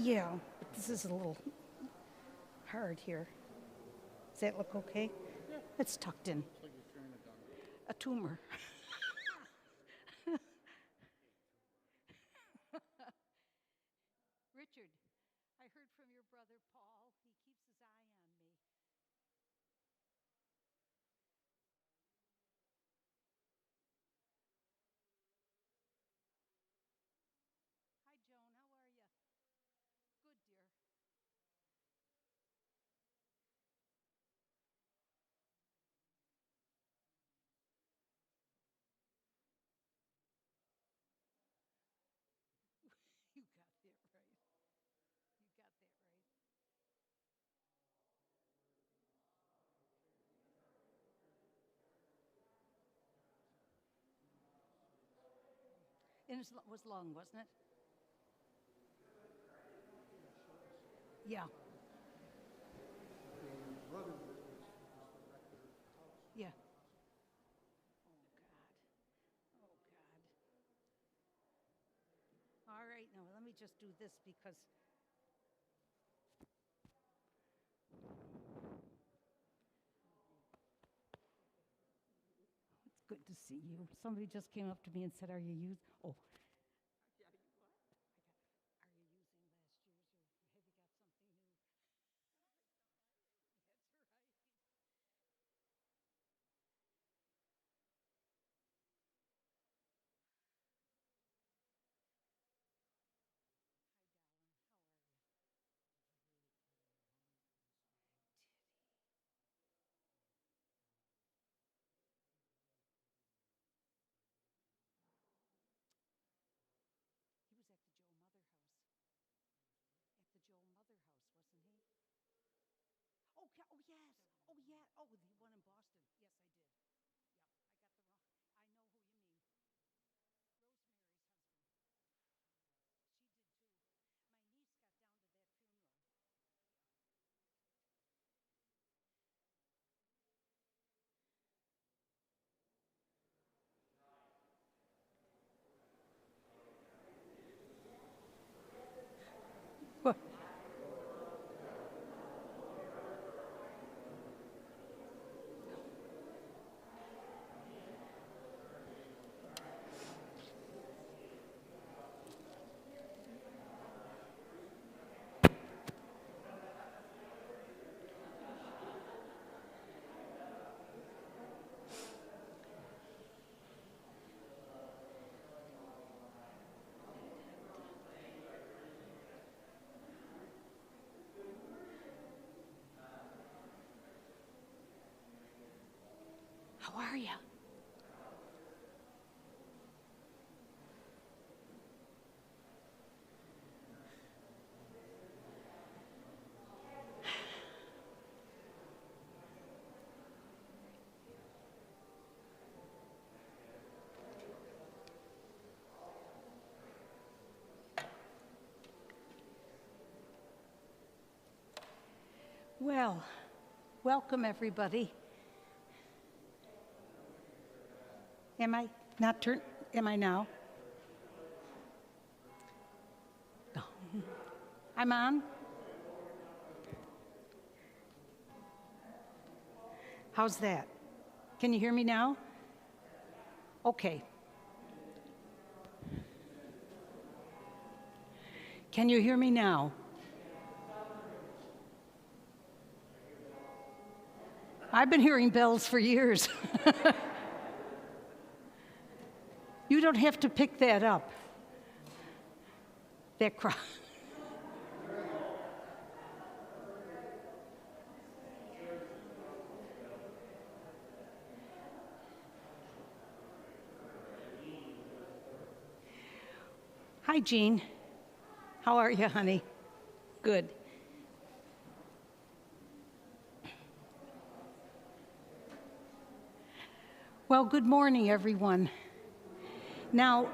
Yeah, but this is a little hard here. Does that look okay? Yeah. It's tucked in. Looks like you're carrying a gun. A tumor. Richard, I heard from your brother Paul. He keeps his eye on me. Hi, Joan. How are you? Good, dear. You got that right. You got that right. And it was long, wasn't it? Yeah. Your brother was the director of the house. Yeah. Oh, God. Oh, God. All right, now let me just do this because it's good to see you. Somebody just came up to me and said, "Are you using?" Oh, yeah. You what? Are you using last year's, or have you got something new? That's right. Hi, darling. How are you? He was at the Joe Mother house. At the Joe Mother house, wasn't he? Oh, oh yes. Oh, yeah. Oh, the one in Boston. Yes, I did. Yep, I got the wrong. I know who you mean. Rosemary's husband. She did too. My niece got down to that funeral. What? How are you? Well, welcome everybody. Am I not turned? Am I now? No. I'm on. How's that? Can you hear me now? Okay. Can you hear me now? I've been hearing bells for years. You don't have to pick that up. That cry. Hi, Jean. How are you, honey? Good. Well, good morning, everyone. Now,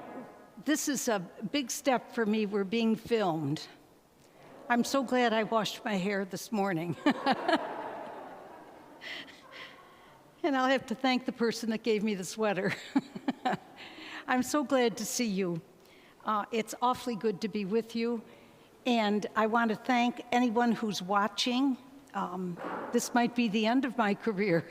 this is a big step for me. We're being filmed. I'm so glad I washed my hair this morning. And I'll have to thank the person that gave me the sweater. I'm so glad to see you. It's awfully good to be with you. And I want to thank anyone who's watching. This might be the end of my career,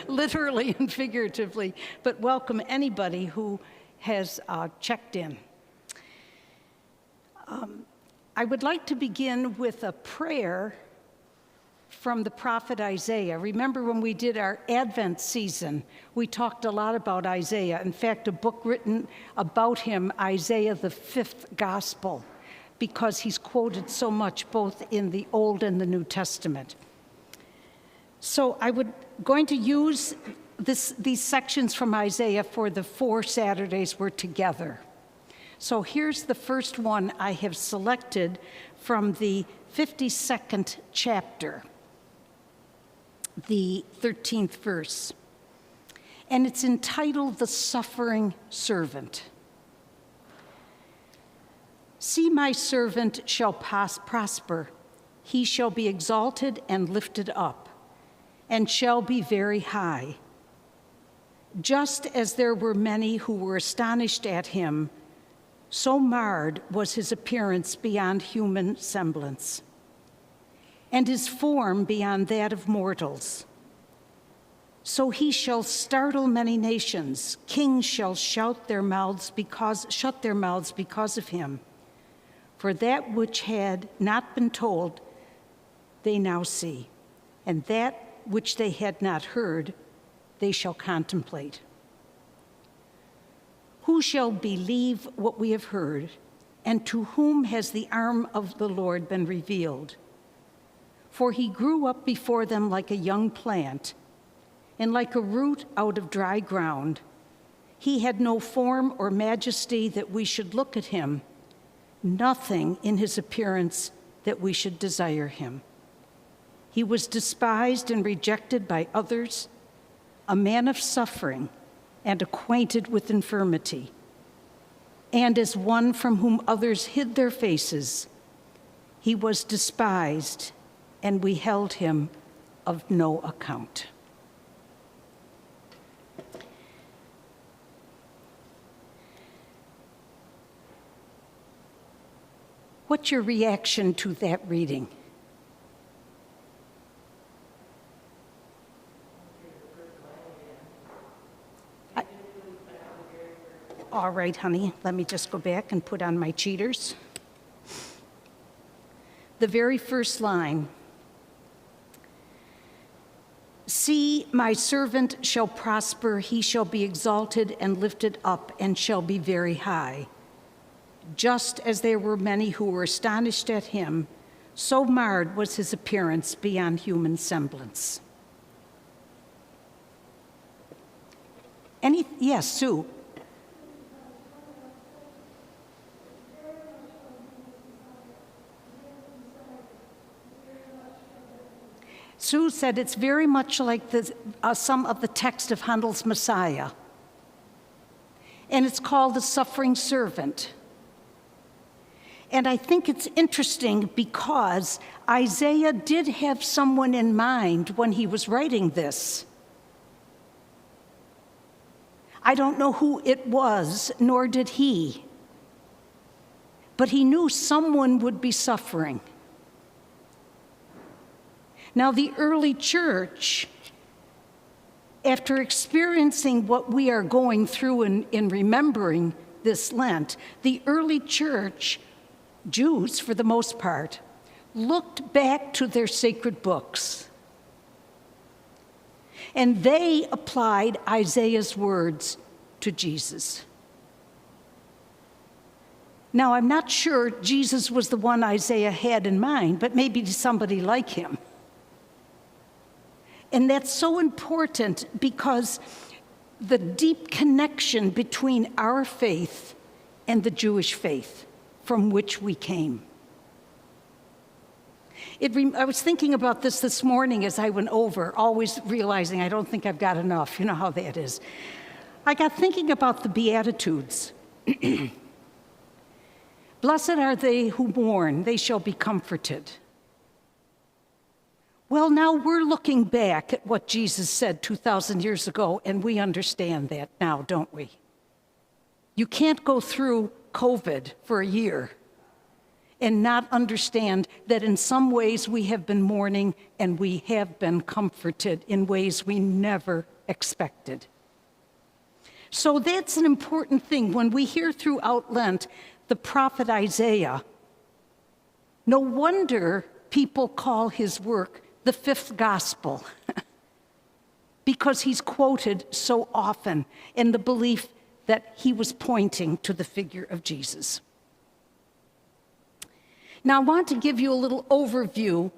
literally and figuratively, but welcome anybody who has checked in. I would like to begin with a prayer from the prophet Isaiah. Remember when we did our Advent season, we talked a lot about Isaiah. In fact, a book written about him, Isaiah, the fifth gospel, because he's quoted so much both in the Old and the New Testament. So going to use these sections from Isaiah for the 4 Saturdays we're together. So here's the first one I have selected from the 52nd chapter, the 13th verse. And it's entitled, "The Suffering Servant." "See, my servant shall prosper. He shall be exalted and lifted up, and shall be very high. Just as there were many who were astonished at him, so marred was his appearance beyond human semblance, and his form beyond that of mortals. So he shall startle many nations. Kings shall shut their mouths because of him. For that which had not been told, they now see, and that which they had not heard, they shall contemplate. Who shall believe what we have heard, and to whom has the arm of the Lord been revealed? For he grew up before them like a young plant, and like a root out of dry ground. He had no form or majesty that we should look at him, nothing in his appearance that we should desire him. He was despised and rejected by others, a man of suffering and acquainted with infirmity. And as one from whom others hid their faces, he was despised, and we held him of no account." What's your reaction to that reading? All right, honey, let me just go back and put on my cheaters. The very first line, "See, my servant shall prosper, he shall be exalted and lifted up, and shall be very high. Just as there were many who were astonished at him, so marred was his appearance beyond human semblance." Yes, Sue. Sue said it's very much like some of the text of Handel's Messiah. And it's called The Suffering Servant. And I think it's interesting because Isaiah did have someone in mind when he was writing this. I don't know who it was, nor did he. But he knew someone would be suffering. Now, the early church, after experiencing what we are going through in remembering this Lent, the early church, Jews for the most part, looked back to their sacred books. And they applied Isaiah's words to Jesus. Now, I'm not sure Jesus was the one Isaiah had in mind, but maybe somebody like him. And that's so important because the deep connection between our faith and the Jewish faith from which we came. I was thinking about this morning as I went over, always realizing I don't think I've got enough. You know how that is. I got thinking about the Beatitudes. Blessed are they who mourn, they shall be comforted. Well, now we're looking back at what Jesus said 2,000 years ago, and we understand that now, don't we? You can't go through COVID for a year and not understand that in some ways we have been mourning and we have been comforted in ways we never expected. So that's an important thing. When we hear throughout Lent the prophet Isaiah, no wonder people call his work the fifth gospel, because he's quoted so often in the belief that he was pointing to the figure of Jesus. Now, I want to give you a little overview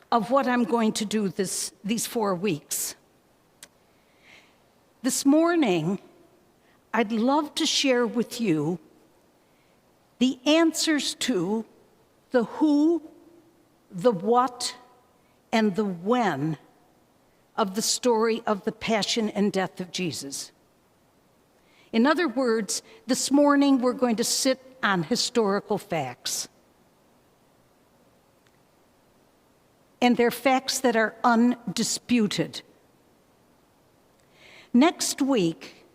of what I'm going to do these 4 weeks. This morning, I'd love to share with you the answers to the who, the what, and the when of the story of the passion and death of Jesus. In other words, this morning we're going to sit on historical facts. And they're facts that are undisputed. Next week,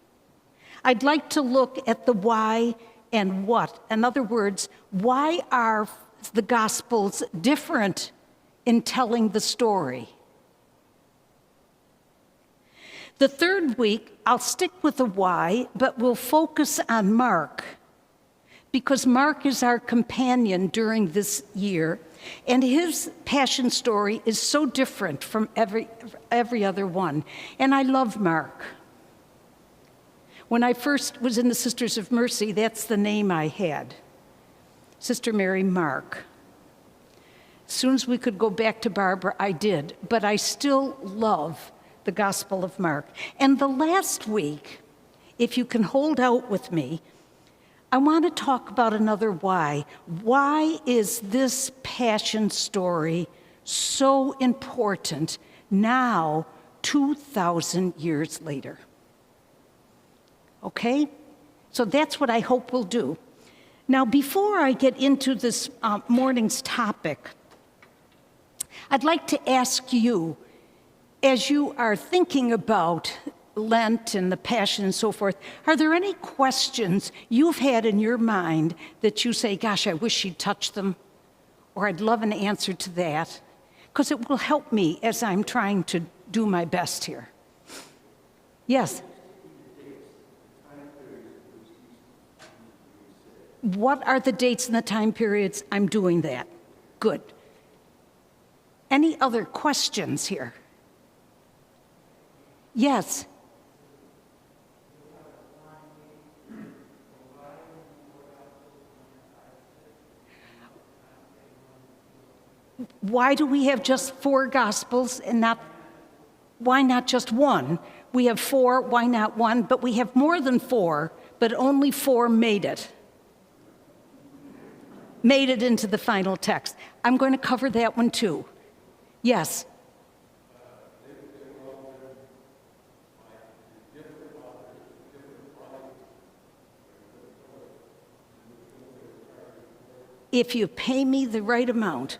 I'd like to look at the why and what. In other words, why are the Gospels different in telling the story? The third week, I'll stick with the why, but we'll focus on Mark, because Mark is our companion during this year, and his passion story is so different from every other one. And I love Mark. When I first was in the Sisters of Mercy, that's the name I had, Sister Mary Mark. As soon as we could go back to Barbara, I did, but I still love the Gospel of Mark. And the last week, if you can hold out with me, I want to talk about another why. Why is this passion story so important now, 2,000 years later? Okay? So that's what I hope we'll do. Now, before I get into this morning's topic, I'd like to ask you, as you are thinking about Lent and the Passion and so forth, are there any questions you've had in your mind that you say, gosh, I wish she'd touch them, or I'd love an answer to that? Because it will help me as I'm trying to do my best here. Yes? What are the dates and the time periods? I'm doing that. Good. Any other questions here? Yes. Why do we have just 4 Gospels and why not just one? We have 4, why not one? But we have more than 4, but only 4 made it into the final text. I'm going to cover that one too. Yes. If you pay me the right amount.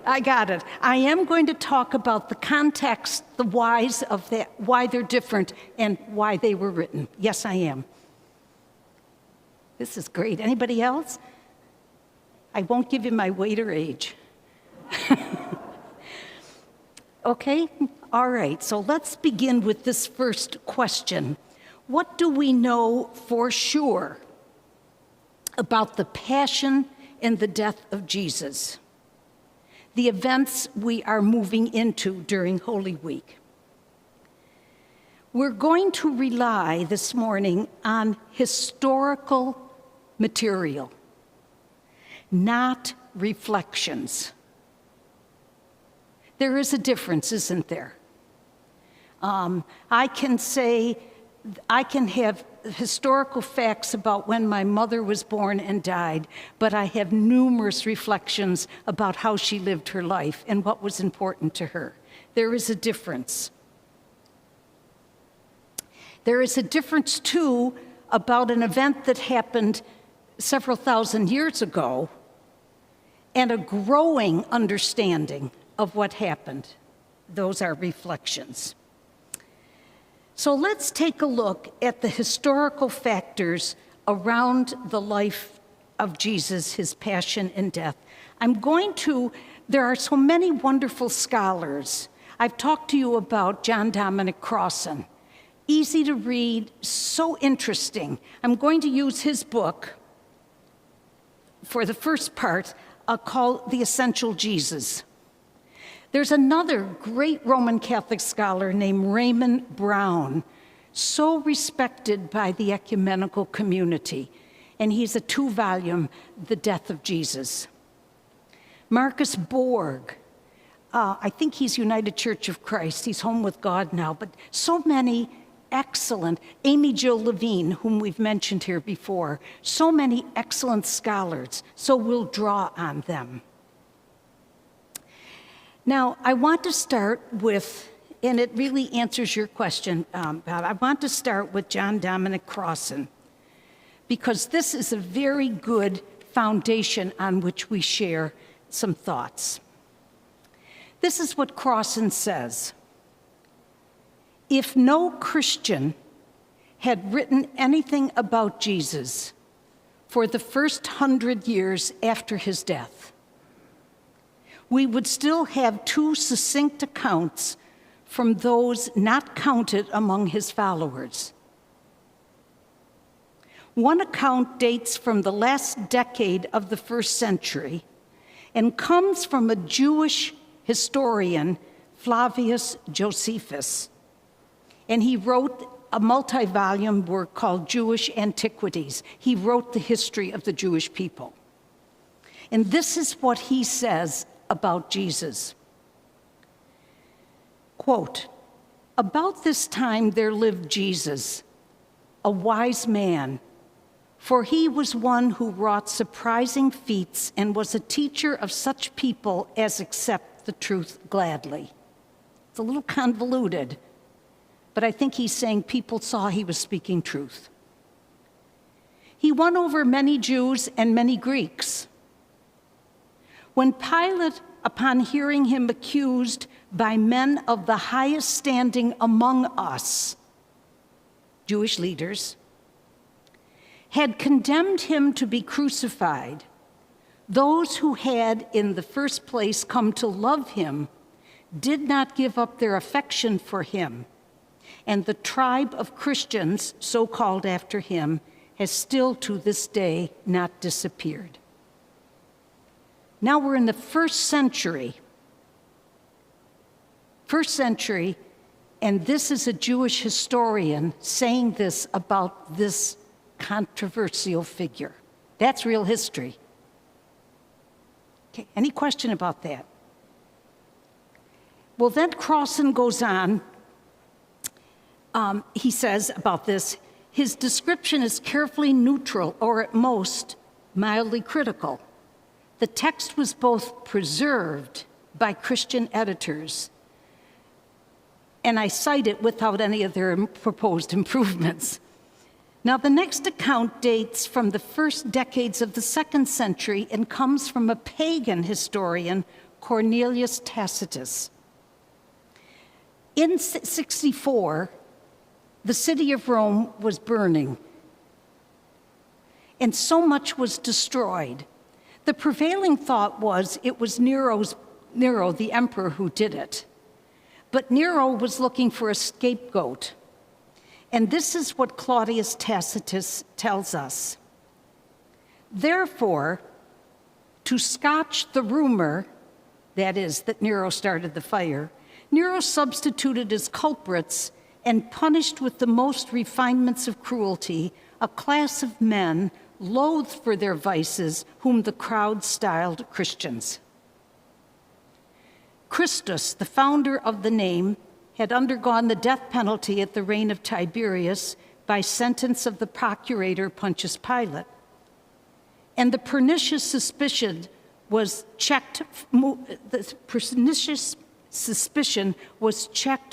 I got it. I am going to talk about the context, the whys of that, why they're different, and why they were written. Yes, I am. This is great. Anybody else? I won't give you my weight or age. Okay? All right. So let's begin with this first question. What do we know for sure about the passion and the death of Jesus? The events we are moving into during Holy Week. We're going to rely this morning on historical material, not reflections. There is a difference, isn't there? I can have historical facts about when my mother was born and died, but I have numerous reflections about how she lived her life and what was important to her. There is a difference. There is a difference, too, about an event that happened several thousand years ago and a growing understanding of what happened. Those are reflections. So let's take a look at the historical factors around the life of Jesus, his passion and death. There are so many wonderful scholars. I've talked to you about John Dominic Crossan. Easy to read, so interesting. I'm going to use his book for the first part, called The Essential Jesus. There's another great Roman Catholic scholar named Raymond Brown, so respected by the ecumenical community, and he's a 2-volume, The Death of Jesus. Marcus Borg, I think he's United Church of Christ, he's home with God now, but so many excellent, Amy Jo Levine, whom we've mentioned here before, so many excellent scholars, so we'll draw on them. Now, I want to start with, and it really answers your question, Bob, I want to start with John Dominic Crossan, because this is a very good foundation on which we share some thoughts. This is what Crossan says. If no Christian had written anything about Jesus for the first 100 years after his death, we would still have 2 succinct accounts from those not counted among his followers. One account dates from the last decade of the 1st century and comes from a Jewish historian, Flavius Josephus. And he wrote a multi-volume work called Jewish Antiquities. He wrote the history of the Jewish people. And this is what he says about Jesus. Quote, "About this time there lived Jesus, a wise man, for he was one who wrought surprising feats and was a teacher of such people as accept the truth gladly." It's a little convoluted, but I think he's saying people saw he was speaking truth. He won over many Jews and many Greeks. When Pilate, upon hearing him accused by men of the highest standing among us, Jewish leaders, had condemned him to be crucified, those who had in the first place come to love him did not give up their affection for him, and the tribe of Christians, so called after him, has still to this day not disappeared. Now we're in the first century, and this is a Jewish historian saying this about this controversial figure. That's real history. Okay, any question about that? Well, then Crossan goes on. He says about this, his description is carefully neutral, or at most, mildly critical. The text was both preserved by Christian editors, and I cite it without any of their proposed improvements. Now, the next account dates from the first decades of the 2nd century and comes from a pagan historian, Cornelius Tacitus. In 64, the city of Rome was burning, and so much was destroyed. The prevailing thought was it was Nero, the emperor, who did it. But Nero was looking for a scapegoat. And this is what Claudius Tacitus tells us. Therefore, to scotch the rumor, that is, that Nero started the fire, Nero substituted as culprits and punished with the most refinements of cruelty a class of men loathed for their vices, whom the crowd styled Christians. Christus, the founder of the name, had undergone the death penalty at the reign of Tiberius by sentence of the procurator Pontius Pilate. And the pernicious suspicion was checked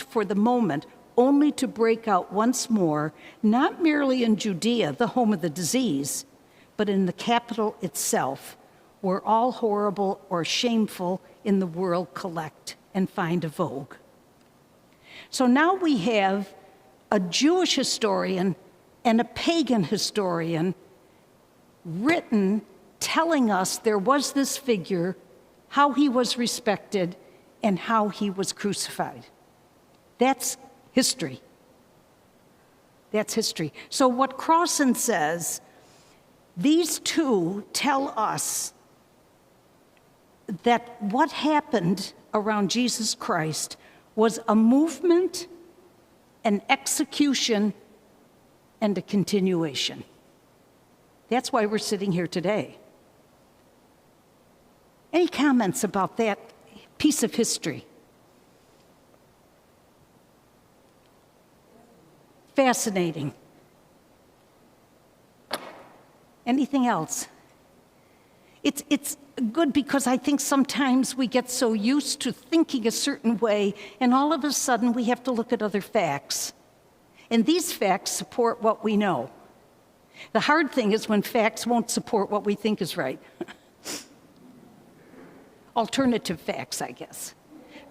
for the moment, only to break out once more, not merely in Judea, the home of the disease, but in the capital itself, where all horrible or shameful in the world collect and find a vogue. So now we have a Jewish historian and a pagan historian written telling us there was this figure, how he was respected, and how he was crucified. That's history. That's history. So what Crossan says, these two tell us that what happened around Jesus Christ was a movement, an execution, and a continuation. That's why we're sitting here today. Any comments about that piece of history? Fascinating. Anything else? It's good because I think sometimes we get so used to thinking a certain way, and all of a sudden we have to look at other facts. And these facts support what we know. The hard thing is when facts won't support what we think is right. Alternative facts, I guess.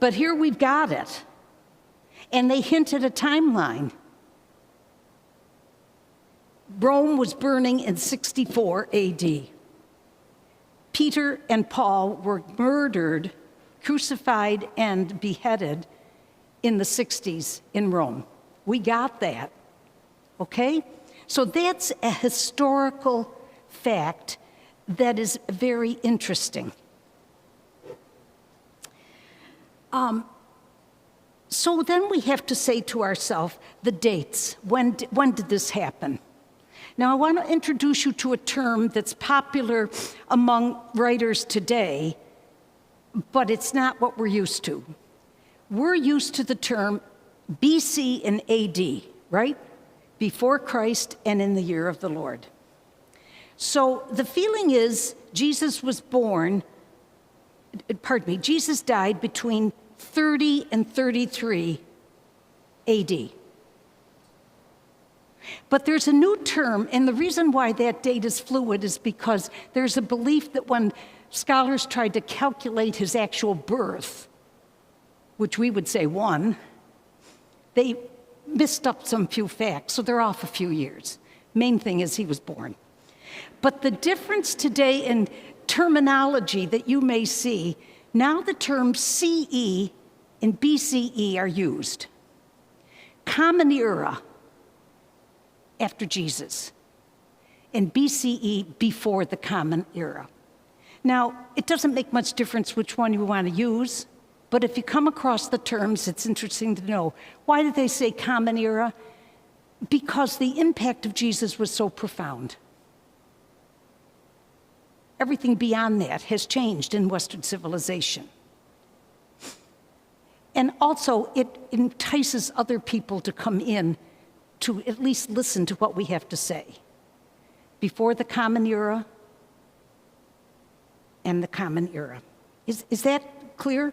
But here we've got it. And they hint at a timeline. Rome was burning in 64 AD. Peter and Paul were murdered, crucified, and beheaded in the 60s in Rome. We got that, okay? So that's a historical fact that is very interesting. So then we have to say to ourselves, the dates. When did this happen? Now, I want to introduce you to a term that's popular among writers today, but it's not what we're used to. We're used to the term BC and AD, right? Before Christ and in the year of the Lord. So the feeling is Jesus died between 30 and 33 AD. But there's a new term, and the reason why that date is fluid is because there's a belief that when scholars tried to calculate his actual birth, which we would say 1, they missed up some few facts, so they're off a few years. Main thing is he was born. But the difference today in terminology that you may see, now the terms CE and BCE are used. Common Era, after Jesus, and BCE, before the Common Era. Now, it doesn't make much difference which one you want to use, but if you come across the terms, it's interesting to know. Why did they say Common Era? Because the impact of Jesus was so profound. Everything beyond that has changed in Western civilization. And also, it entices other people to come in to at least listen to what we have to say. Before the Common Era and the Common Era. Is that clear?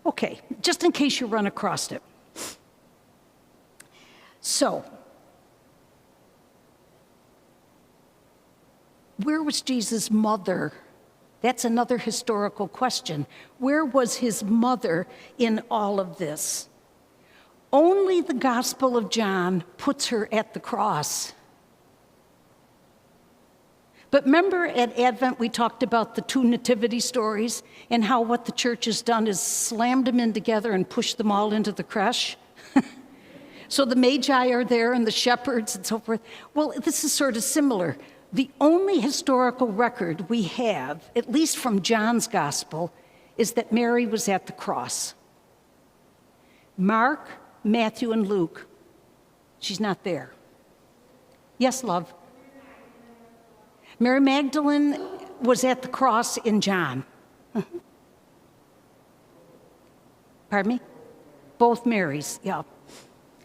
Okay, just in case you run across it. So, where was Jesus' mother? That's another historical question. Where was his mother in all of this? Only the Gospel of John puts her at the cross. But remember at Advent we talked about the 2 nativity stories and how what the church has done is slammed them in together and pushed them all into the creche? So the Magi are there and the shepherds and so forth. Well, this is sort of similar. The only historical record we have, at least from John's Gospel, is that Mary was at the cross. Mark, Matthew, and Luke, she's not there. Yes, love? Mary Magdalene was at the cross in John. Pardon me? Both Marys, yeah.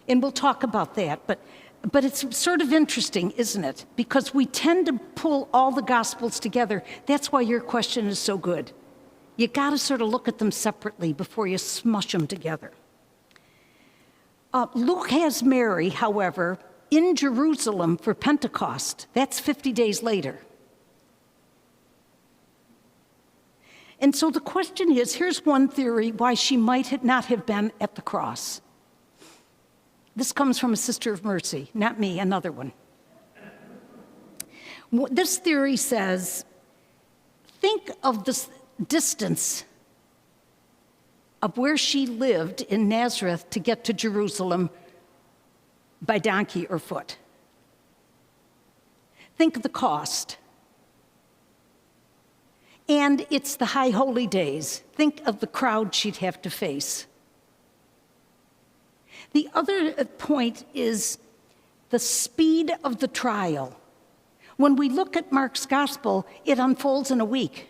And we'll talk about that, but it's sort of interesting, isn't it? Because we tend to pull all the Gospels together. That's why your question is so good. You got to sort of look at them separately before you smush them together. Luke has Mary, however, in Jerusalem for Pentecost. That's 50 days later. And so the question is, here's one theory why she might not have been at the cross. This comes from a Sister of Mercy, not me, another one. This theory says think of the distance of where she lived in Nazareth to get to Jerusalem by donkey or foot. Think of the cost. And it's the high holy days. Think of the crowd she'd have to face. The other point is the speed of the trial. When we look at Mark's gospel, it unfolds in a week.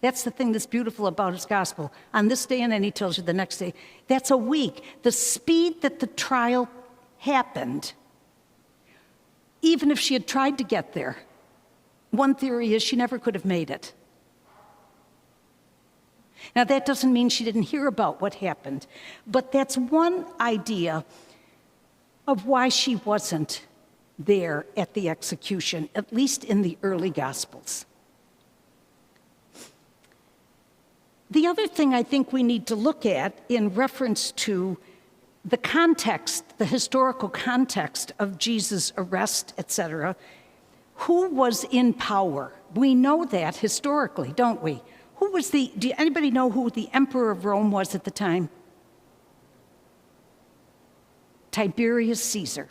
That's the thing that's beautiful about his gospel. On this day, and then he tells you the next day. That's a week. The speed that the trial happened, even if she had tried to get there, one theory is she never could have made it. Now, that doesn't mean she didn't hear about what happened, but that's one idea of why she wasn't there at the execution, at least in the early Gospels. The other thing I think we need to look at in reference to the context, the historical context of Jesus' arrest, etc., who was in power? We know that historically, don't we? Do anybody know who the emperor of Rome was at the time? Tiberius Caesar.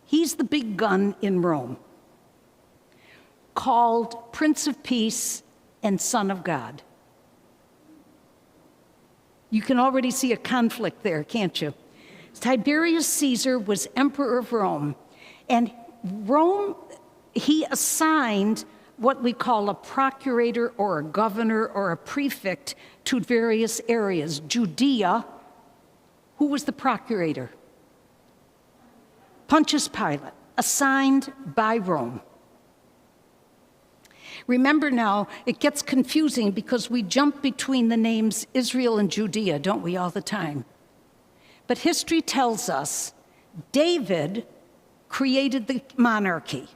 He's the big gun in Rome, called Prince of Peace and Son of God. You can already see a conflict there, can't you? Tiberius Caesar was emperor of Rome, and Rome, he assigned what we call a procurator or a governor or a prefect to various areas. Judea, who was the procurator? Pontius Pilate, assigned by Rome. Remember now, it gets confusing because we jump between the names Israel and Judea, don't we, all the time? But history tells us David created the monarchy,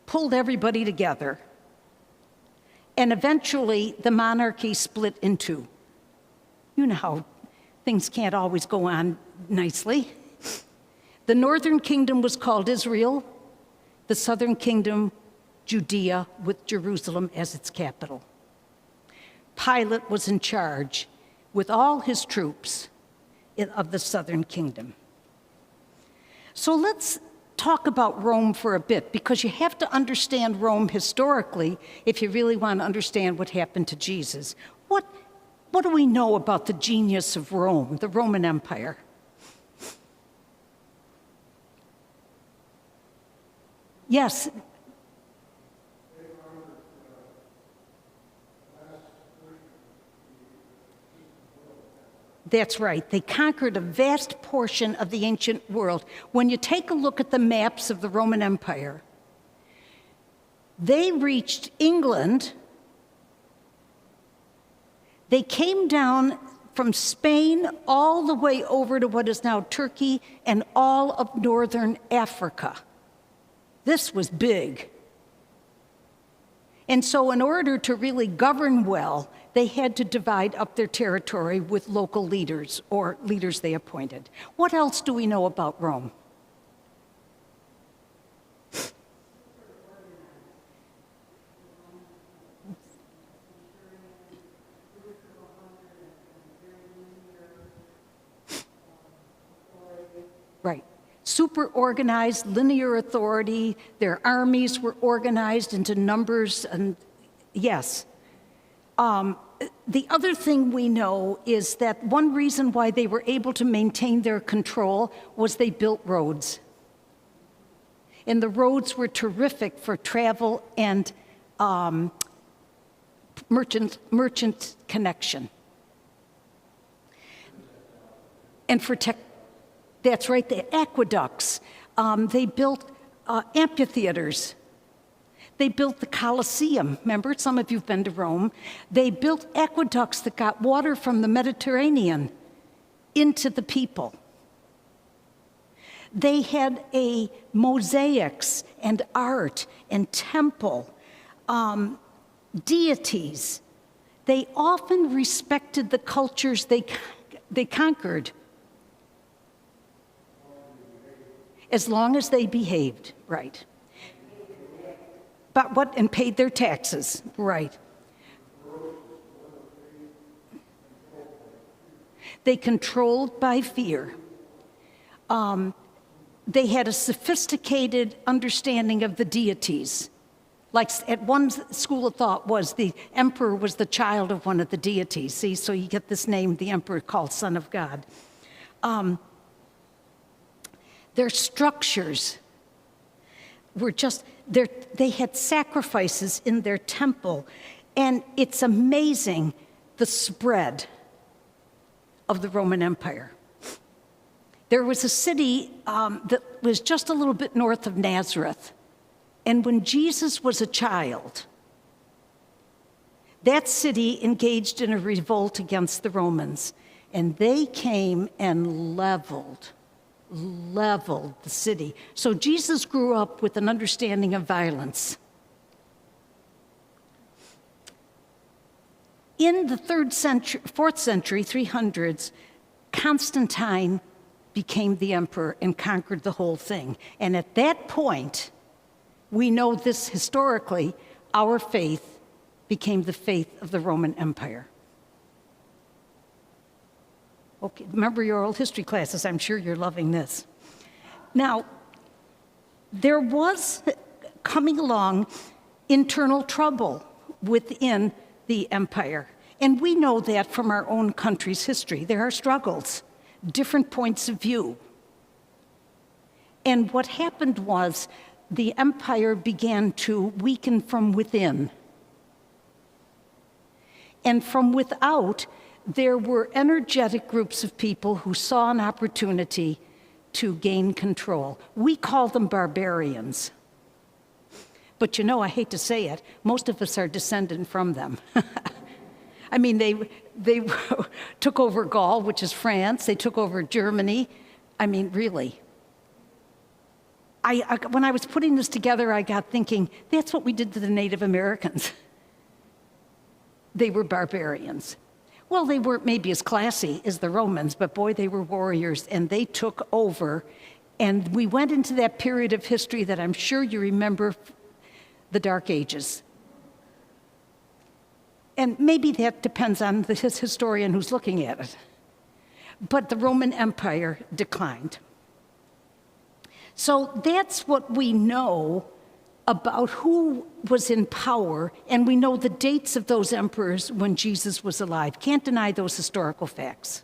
pulled everybody together, and eventually the monarchy split in two. You know how things can't always go on nicely. The northern kingdom was called Israel, the southern kingdom, Judea, with Jerusalem as its capital. Pilate was in charge with all his troops of the southern kingdom. So let's talk about Rome for a bit, because you have to understand Rome historically if you really want to understand what happened to Jesus. What do we know about the genius of Rome, the Roman Empire? Yes. That's right. They conquered a vast portion of the ancient world. When you take a look at the maps of the Roman Empire, they reached England. They came down from Spain all the way over to what is now Turkey and all of northern Africa. This was big. And so in order to really govern well, they had to divide up their territory with local leaders or leaders they appointed. What else do we know about Rome? Right. Super organized, linear authority. Their armies were organized into numbers, and yes. The other thing we know is that one reason why they were able to maintain their control was they built roads. And the roads were terrific for travel and merchant connection. And for that's right, the aqueducts. They built amphitheaters. They built the Colosseum. Remember, some of you have been to Rome. They built aqueducts that got water from the Mediterranean into the people. They had mosaics and art and temple, deities. They often respected the cultures they conquered, as long as they behaved right. And paid their taxes, right. They controlled by fear. They had a sophisticated understanding of the deities. Like at one school of thought was the emperor was the child of one of the deities. See, so you get this name, the emperor, called Son of God. Their structures were just, they had sacrifices in their temple. And it's amazing the spread of the Roman Empire. There was a city that was just a little bit north of Nazareth. And when Jesus was a child, that city engaged in a revolt against the Romans. And they came and leveled the city. So Jesus grew up with an understanding of violence. In the 4th century, 300s, Constantine became the emperor and conquered the whole thing. And at that point, we know this historically, our faith became the faith of the Roman Empire. Okay, remember your old history classes. I'm sure you're loving this. Now, there was coming along internal trouble within the empire. And we know that from our own country's history. There are struggles, different points of view. And what happened was the empire began to weaken from within. And from without, there were energetic groups of people who saw an opportunity to gain control. We call them barbarians. But you know, I hate to say it, most of us are descendant from them. I mean, they took over Gaul, which is France. They took over Germany. I mean, really. When I was putting this together, I got thinking, that's what we did to the Native Americans. They were barbarians. Well, they weren't maybe as classy as the Romans, but boy, they were warriors, and they took over. And we went into that period of history that I'm sure you remember, the Dark Ages. And maybe that depends on the historian who's looking at it. But the Roman Empire declined. So that's what we know about who was in power, and we know the dates of those emperors when Jesus was alive. Can't deny those historical facts.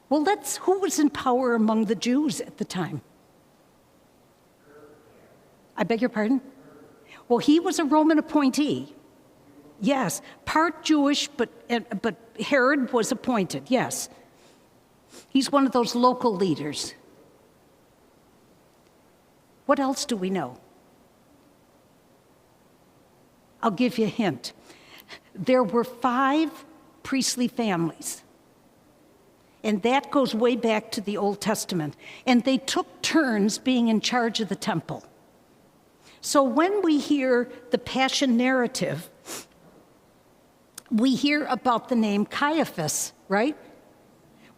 Well, who was in power among the Jews at the time? I beg your pardon? Well, he was a Roman appointee. Yes, part Jewish, but Herod was appointed, yes. He's one of those local leaders. What else do we know? I'll give you a hint. There were 5 priestly families. And that goes way back to the Old Testament. And they took turns being in charge of the temple. So when we hear the Passion narrative, we hear about the name Caiaphas, right?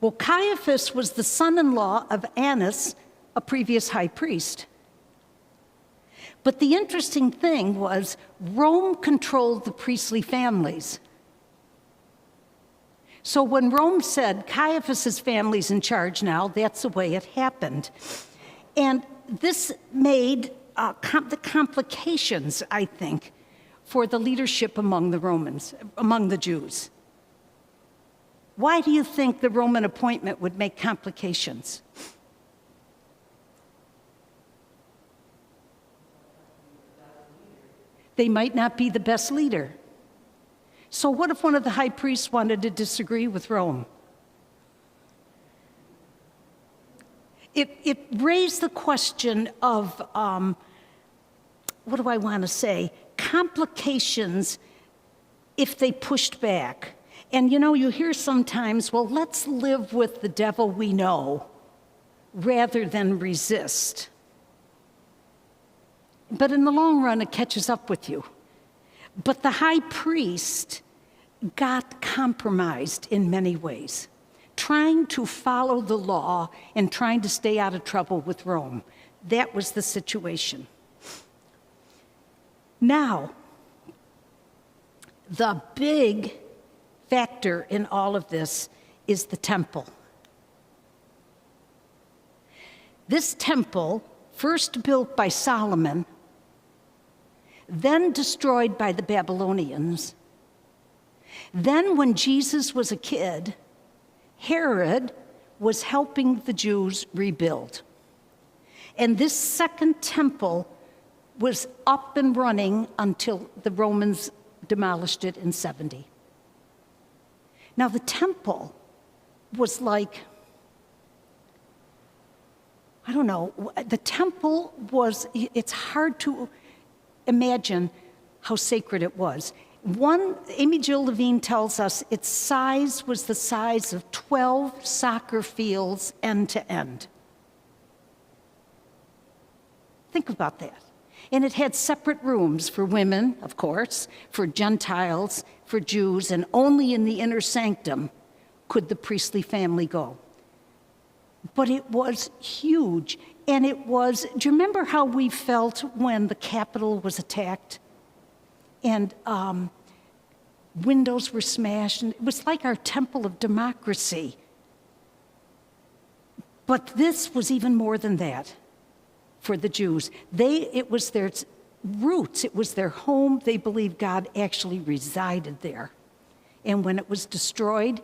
Well, Caiaphas was the son-in-law of Annas, a previous high priest. But the interesting thing was Rome controlled the priestly families. So when Rome said Caiaphas' family's in charge now, that's the way it happened. And this made the complications, I think, for the leadership among the Romans, among the Jews. Why do you think the Roman appointment would make complications? They might not be the best leader. So what if one of the high priests wanted to disagree with Rome? It raised the question of, what do I want to say, complications if they pushed back. And you know, you hear sometimes, well, let's live with the devil we know rather than resist. But in the long run, it catches up with you. But the high priest got compromised in many ways, trying to follow the law and trying to stay out of trouble with Rome. That was the situation. Now, the big factor in all of this is the temple. This temple, first built by Solomon, then destroyed by the Babylonians. Then when Jesus was a kid, Herod was helping the Jews rebuild. And this second temple was up and running until the Romans demolished it in 70. Now the temple was like, I don't know, the temple was, it's hard to imagine how sacred it was. Amy Jill Levine tells us its size was the size of 12 soccer fields end to end. Think about that. And it had separate rooms for women, of course, for Gentiles, for Jews, and only in the inner sanctum could the priestly family go. But it was huge, and it was, do you remember how we felt when the Capitol was attacked? And windows were smashed, and it was like our temple of democracy. But this was even more than that for the Jews. It was their roots, it was their home. They believed God actually resided there. And when it was destroyed,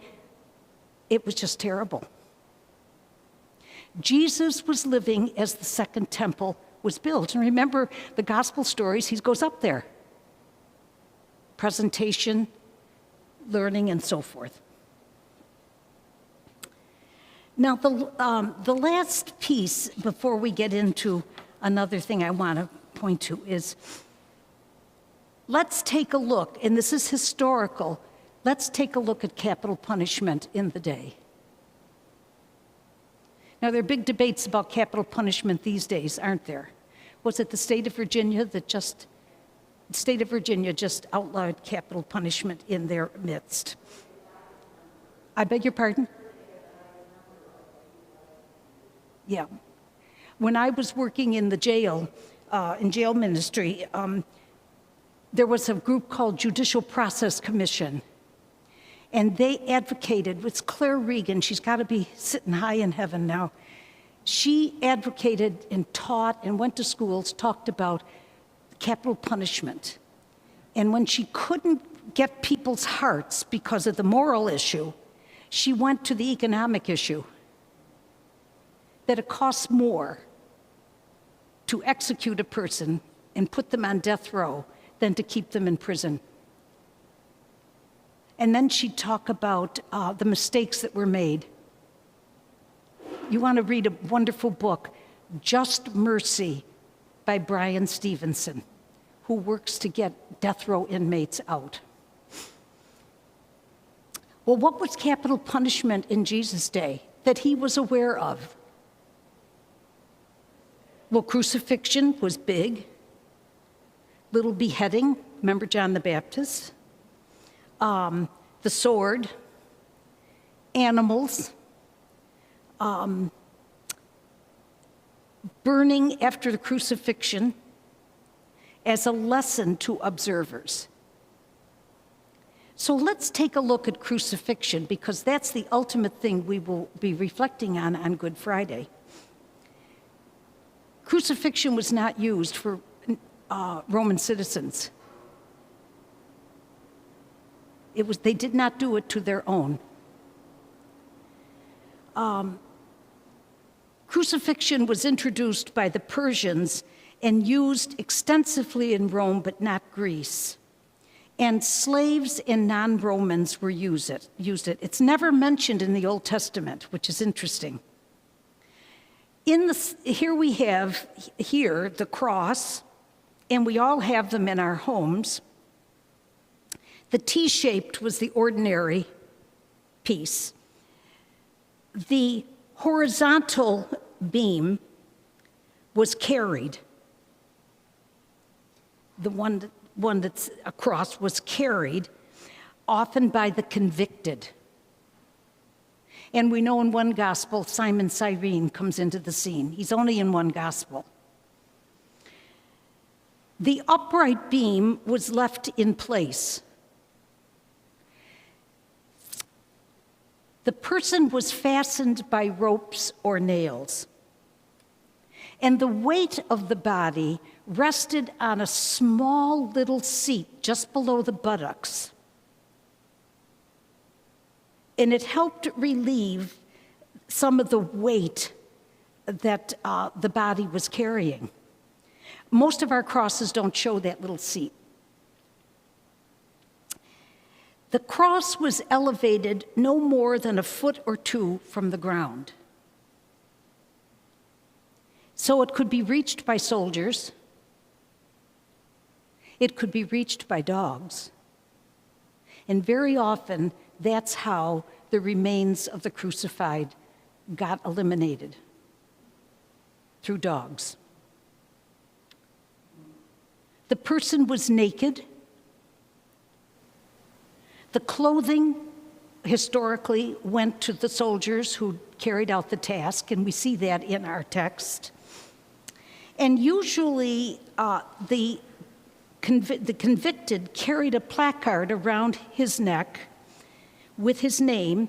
it was just terrible. Jesus was living as the second temple was built. And remember the gospel stories, he goes up there. Presentation, learning, and so forth. Now, the last piece before we get into another thing I want to point to is, let's take a look, and this is historical, let's take a look at capital punishment in the day. Now, there are big debates about capital punishment these days, aren't there? Was it the state of Virginia just outlawed capital punishment in their midst? I beg your pardon? Yeah. When I was working in the jail, in jail ministry, there was a group called Judicial Process Commission. And they advocated, it's Claire Regan, she's got to be sitting high in heaven now. She advocated and taught and went to schools, talked about capital punishment. And when she couldn't get people's hearts because of the moral issue, she went to the economic issue. That it costs more to execute a person and put them on death row than to keep them in prison. And then she'd talk about the mistakes that were made. You want to read a wonderful book, Just Mercy, by Brian Stevenson, who works to get death row inmates out. Well, what was capital punishment in Jesus' day that he was aware of? Well, crucifixion was big. Little beheading, remember John the Baptist? The sword, animals, burning after the crucifixion as a lesson to observers. So let's take a look at crucifixion, because that's the ultimate thing we will be reflecting on Good Friday. Crucifixion was not used for Roman citizens. They did not do it to their own. Crucifixion was introduced by the Persians and used extensively in Rome, but not Greece. And slaves and non-Romans were used it. It's never mentioned in the Old Testament, which is interesting. Here we have the cross, and we all have them in our homes. The T-shaped was the ordinary piece. The horizontal beam was carried. The one that's across was carried, often by the convicted. And we know in one gospel, Simon Cyrene comes into the scene. He's only in one gospel. The upright beam was left in place. The person was fastened by ropes or nails, and the weight of the body rested on a small little seat just below the buttocks. And it helped relieve some of the weight that the body was carrying. Most of our crosses don't show that little seat. The cross was elevated no more than a foot or two from the ground. So it could be reached by soldiers. It could be reached by dogs. And very often, that's how the remains of the crucified got eliminated, through dogs. The person was naked. The clothing, historically, went to the soldiers who carried out the task, and we see that in our text. And usually, the convicted carried a placard around his neck with his name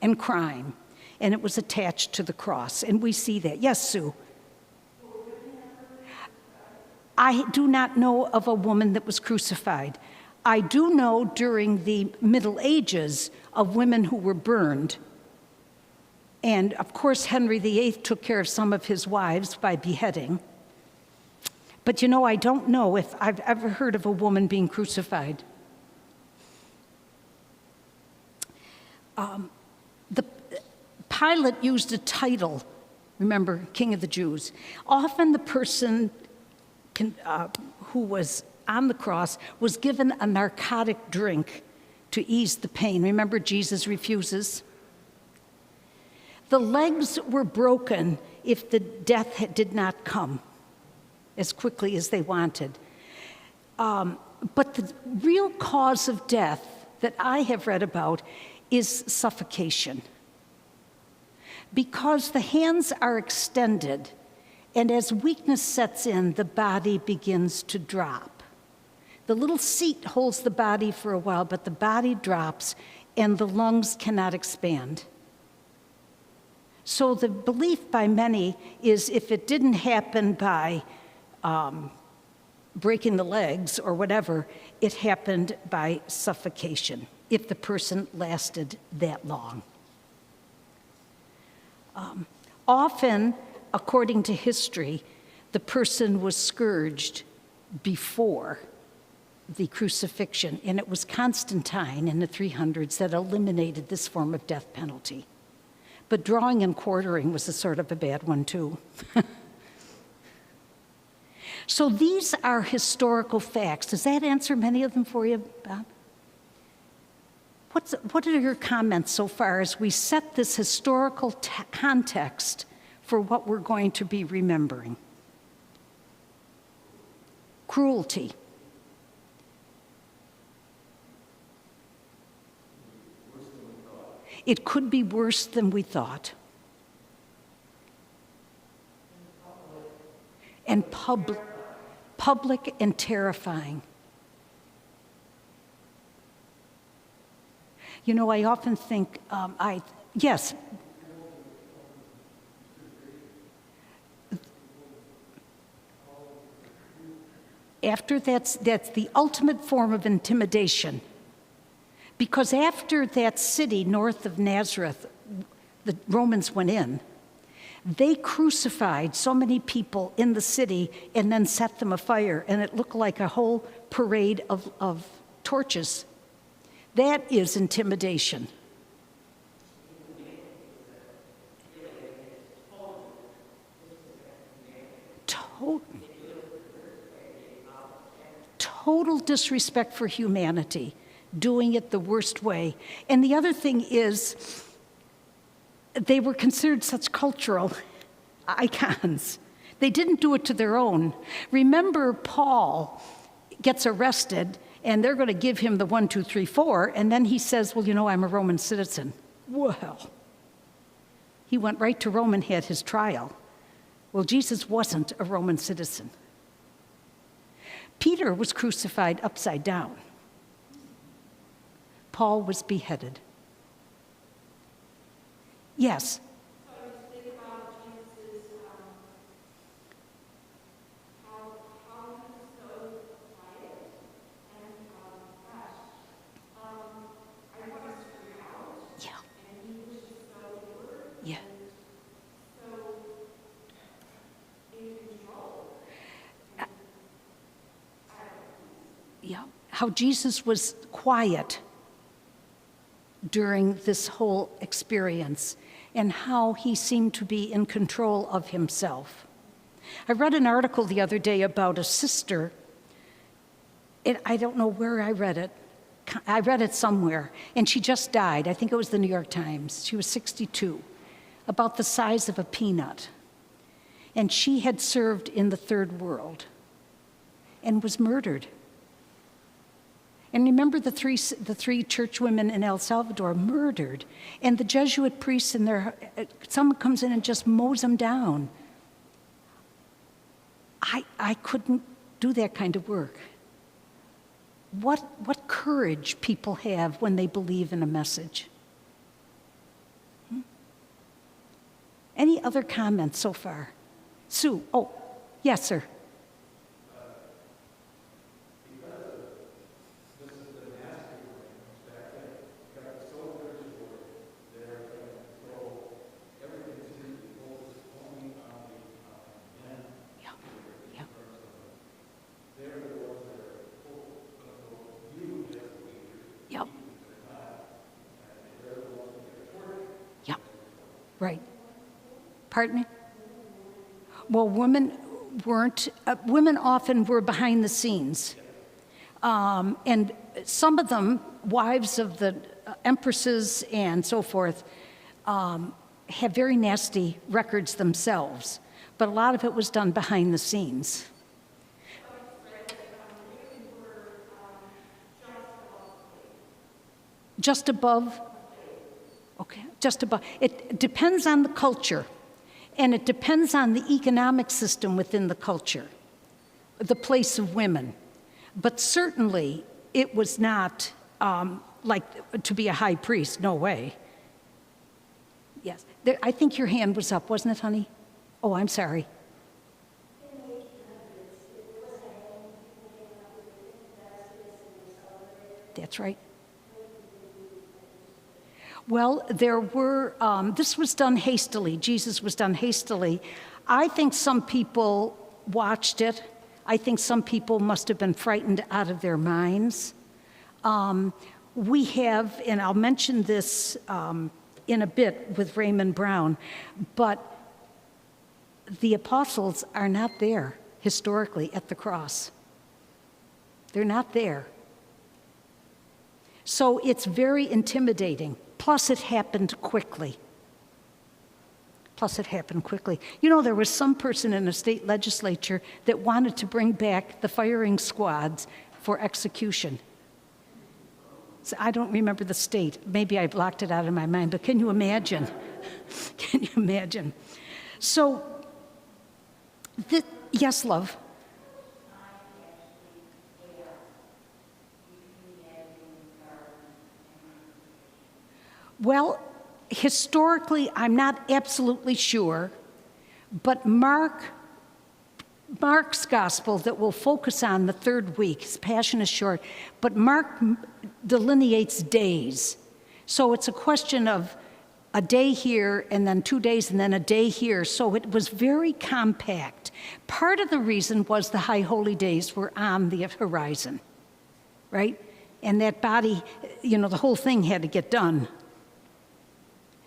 and crime, and it was attached to the cross, and we see that. Yes, Sue? I do not know of a woman that was crucified. I do know during the Middle Ages of women who were burned. And of course, Henry VIII took care of some of his wives by beheading. But you know, I don't know if I've ever heard of a woman being crucified. Pilate used a title, remember, King of the Jews. Often the person who was on the cross was given a narcotic drink to ease the pain. Remember, Jesus refuses. The legs were broken if the death did not come as quickly as they wanted. But the real cause of death that I have read about is suffocation. Because the hands are extended, and as weakness sets in, the body begins to drop. The little seat holds the body for a while, but the body drops, and the lungs cannot expand. So the belief by many is if it didn't happen by breaking the legs or whatever, it happened by suffocation, if the person lasted that long. Often, according to history, the person was scourged before the crucifixion, and it was Constantine in the 300s that eliminated this form of death penalty. But drawing and quartering was a sort of a bad one, too. So these are historical facts. Does that answer many of them for you, Bob? What are your comments so far as we set this historical context for what we're going to be remembering? Cruelty. It could be worse than we thought. And public and terrifying. You know, I often think, yes. After that's the ultimate form of intimidation. Because after that city north of Nazareth, the Romans went in, they crucified so many people in the city and then set them afire, and it looked like a whole parade of torches. That is intimidation. Total disrespect for humanity, doing it the worst way. And the other thing is, they were considered such cultural icons. They didn't do it to their own. Remember, Paul gets arrested, and they're going to give him the 1, 2, 3, 4, and then he says, well, you know, I'm a Roman citizen. Well, he went right to Rome and had his trial. Well, Jesus wasn't a Roman citizen. Peter was crucified upside down. Paul was beheaded. Yes. So I just think about Jesus' how he was so quiet and hushed. I want to scream out, Yeah. and he was just so inward Yeah. and so in control. And I don't know. Yeah. How Jesus was quiet during this whole experience and how he seemed to be in control of himself. I read an article the other day about a sister, and I don't know where I read it. I read it somewhere, and she just died. I think it was the New York Times. She was 62, about the size of a peanut. And she had served in the third world and was murdered. And remember the three churchwomen in El Salvador murdered, and the Jesuit priests in there, someone comes in and just mows them down. I couldn't do that kind of work. What courage people have when they believe in a message. Any other comments so far? Sue, oh, yes, sir. Yep. Yep. Right. Pardon me? Well, women weren't, women often were behind the scenes. And some of them, wives of the empresses and so forth, have very nasty records themselves. But a lot of it was done behind the scenes. Just above? Okay, just above. It depends on the culture, and it depends on the economic system within the culture, the place of women. But certainly, it was not like to be a high priest, no way. Yes, I think your hand was up, wasn't it, honey? Oh, I'm sorry. That's right. Well, there were, this was done hastily. Jesus was done hastily. I think some people watched it. I think some people must have been frightened out of their minds. We have, and I'll mention this in a bit with Raymond Brown, but the apostles are not there historically at the cross. They're not there. So it's very intimidating. Plus, it happened quickly. You know, there was some person in a state legislature that wanted to bring back the firing squads for execution. So I don't remember the state. Maybe I blocked it out of my mind, but can you imagine? Can you imagine? So, yes, love? Well, historically, I'm not absolutely sure, but Mark's gospel that will focus on the third week, his passion is short, but Mark delineates days. So it's a question of a day here and then 2 days and then a day here. So it was very compact. Part of the reason was the high holy days were on the horizon, right? And that body, you know, the whole thing had to get done.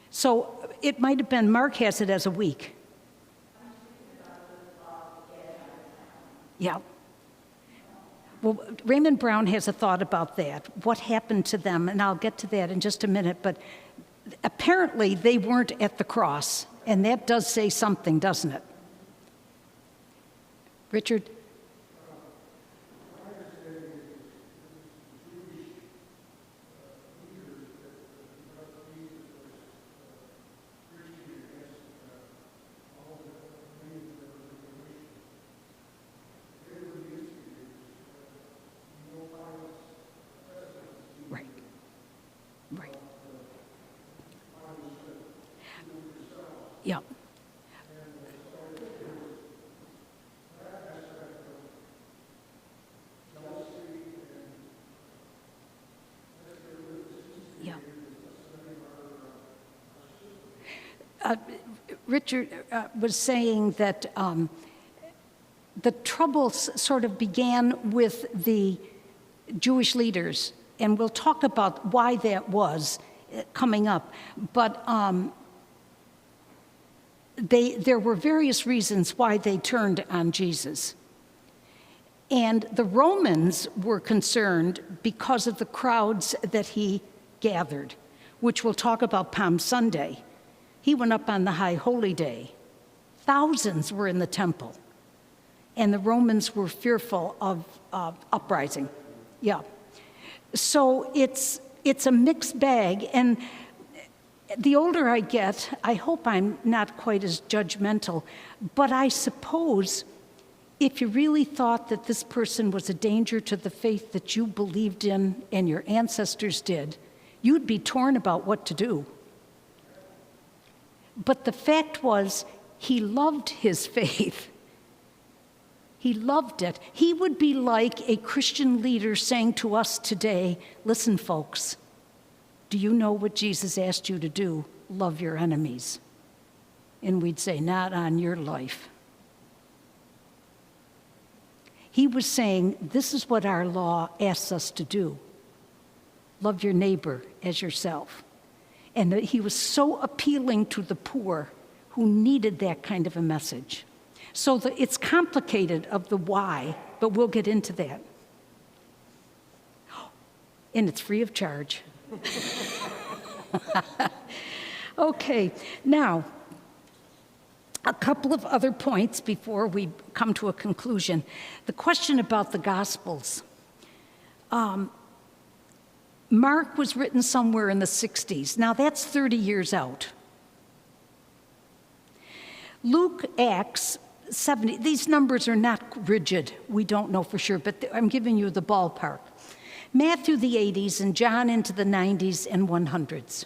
So it might have been, Mark has it as a week. Yeah. Well, Raymond Brown has a thought about that, what happened to them, and I'll get to that in just a minute, but apparently they weren't at the cross, and that does say something, doesn't it? Richard? Yeah. Yeah. Richard was saying that the troubles sort of began with the Jewish leaders, and we'll talk about why that was coming up. But there were various reasons why they turned on Jesus. And the Romans were concerned because of the crowds that he gathered, which we'll talk about Palm Sunday. He went up on the High Holy Day. Thousands were in the temple. And the Romans were fearful of uprising. Yeah. So it's a mixed bag. And the older I get, I hope I'm not quite as judgmental, but I suppose if you really thought that this person was a danger to the faith that you believed in and your ancestors did, you'd be torn about what to do. But the fact was, he loved his faith. He loved it. He would be like a Christian leader saying to us today, listen, folks, do you know what Jesus asked you to do? Love your enemies. And we'd say, not on your life. He was saying, this is what our law asks us to do. Love your neighbor as yourself. And he was so appealing to the poor who needed that kind of a message. So it's complicated of the why, but we'll get into that. And it's free of charge. Okay, now, a couple of other points before we come to a conclusion. The question about the Gospels. Mark was written somewhere in the 60s. Now that's 30 years out. Luke, Acts, 70. These numbers are not rigid. We don't know for sure, but I'm giving you the ballpark. Matthew, the 80s, and John into the 90s and 100s.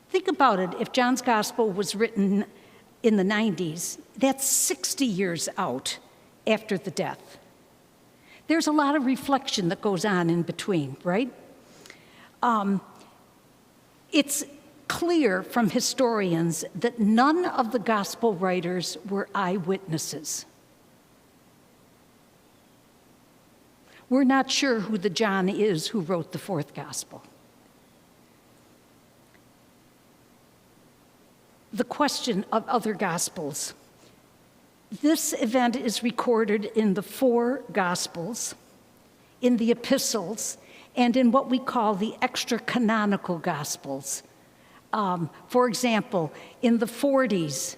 Think about it. If John's Gospel was written in the 90s, that's 60 years out after the death. There's a lot of reflection that goes on in between, right? It's clear from historians that none of the gospel writers were eyewitnesses. We're not sure who the John is who wrote the fourth gospel. The question of other gospels. This event is recorded in the four gospels, in the epistles, and in what we call the extra-canonical gospels. For example, in the 40s,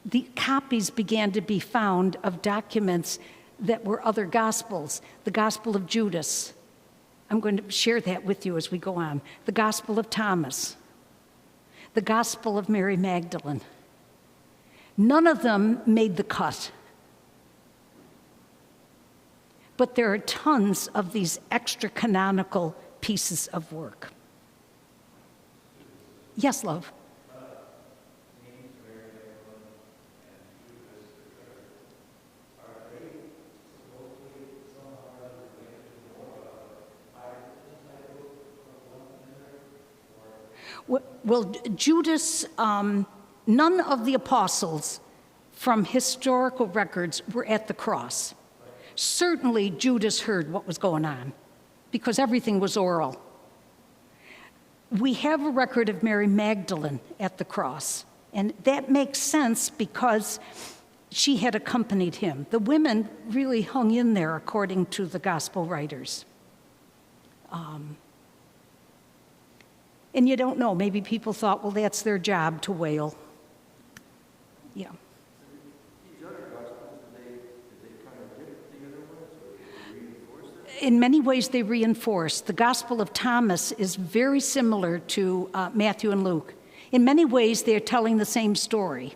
the copies began to be found of documents that were other gospels. The Gospel of Judas. I'm going to share that with you as we go on. The Gospel of Thomas. The Gospel of Mary Magdalene. None of them made the cut. But there are tons of these extra-canonical pieces of work. Yes, love? Well, Judas, none of the apostles from historical records were at the cross. Certainly, Judas heard what was going on because everything was oral. We have a record of Mary Magdalene at the cross, and that makes sense because she had accompanied him. The women really hung in there, according to the gospel writers. And you don't know, maybe people thought, well, that's their job to wail. Yeah. In many ways, they reinforce. The Gospel of Thomas is very similar to Matthew and Luke. In many ways, they're telling the same story.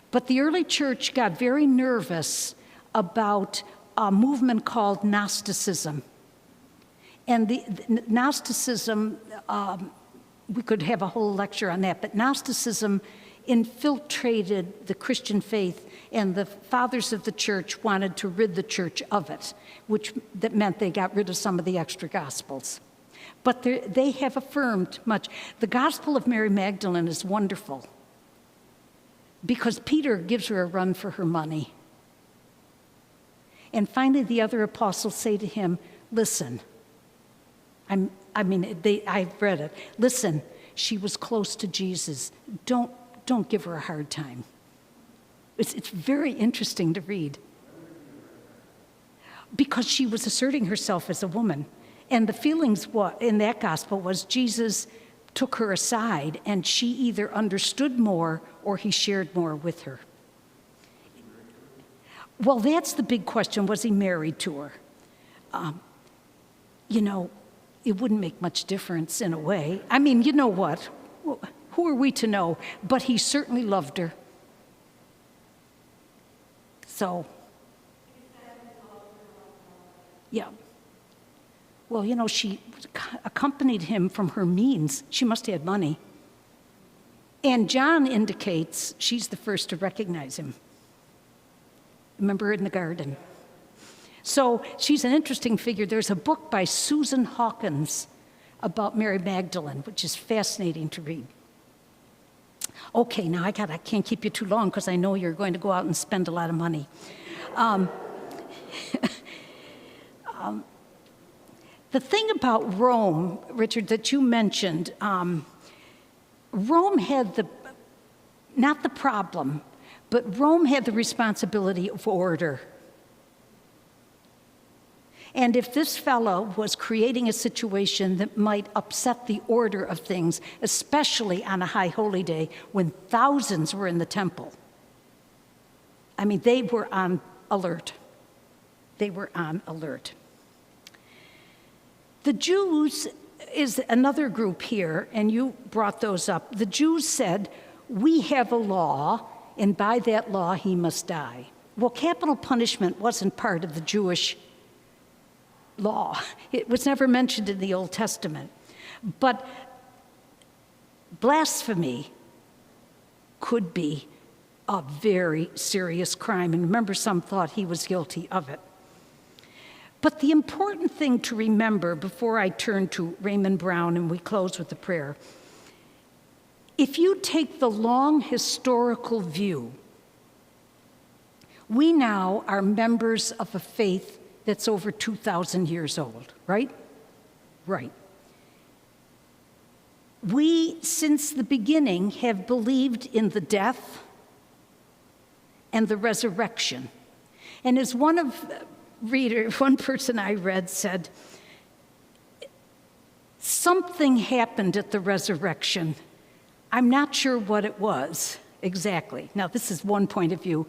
But the early church got very nervous about a movement called Gnosticism. And the Gnosticism we could have a whole lecture on that, but Gnosticism infiltrated the Christian faith, and the fathers of the church wanted to rid the church of it, that meant they got rid of some of the extra gospels. But they have affirmed much. The Gospel of Mary Magdalene is wonderful because Peter gives her a run for her money. And finally, the other apostles say to him, listen, I've read it. Listen, she was close to Jesus. Don't give her a hard time. It's very interesting to read. Because she was asserting herself as a woman. And the feelings in that gospel was Jesus took her aside, and she either understood more or he shared more with her. Well, that's the big question. Was he married to her? It wouldn't make much difference in a way. I mean, you know what? Who are we to know? But he certainly loved her. So, yeah. Well, she accompanied him from her means. She must have had money. And John indicates she's the first to recognize him. Remember her in the garden. So she's an interesting figure. There's a book by Susan Hawkins about Mary Magdalene, which is fascinating to read. Okay, now I can't keep you too long because I know you're going to go out and spend a lot of money. The thing about Rome, Richard, that you mentioned, Rome had not the problem, but Rome had the responsibility of order. And if this fellow was creating a situation that might upset the order of things, especially on a high holy day when thousands were in the temple, they were on alert. They were on alert. The Jews is another group here, and you brought those up. The Jews said, we have a law, and by that law he must die. Well, capital punishment wasn't part of the Jewish law. It was never mentioned in the Old Testament. But blasphemy could be a very serious crime. And remember, some thought he was guilty of it. But the important thing to remember before I turn to Raymond Brown and we close with the prayer, if you take the long historical view, we now are members of a faith that's over 2,000 years old, right? Right. We, since the beginning, have believed in the death and the resurrection. And as one person I read said, something happened at the resurrection. I'm not sure what it was exactly. Now, this is one point of view,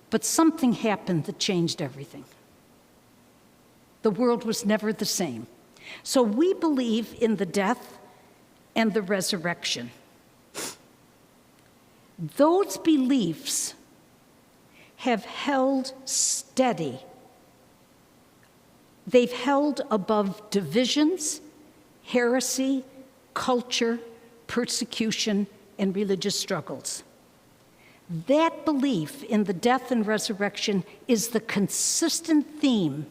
but something happened that changed everything. The world was never the same. So we believe in the death and the resurrection. Those beliefs have held steady. They've held above divisions, heresy, culture, persecution, and religious struggles. That belief in the death and resurrection is the consistent theme.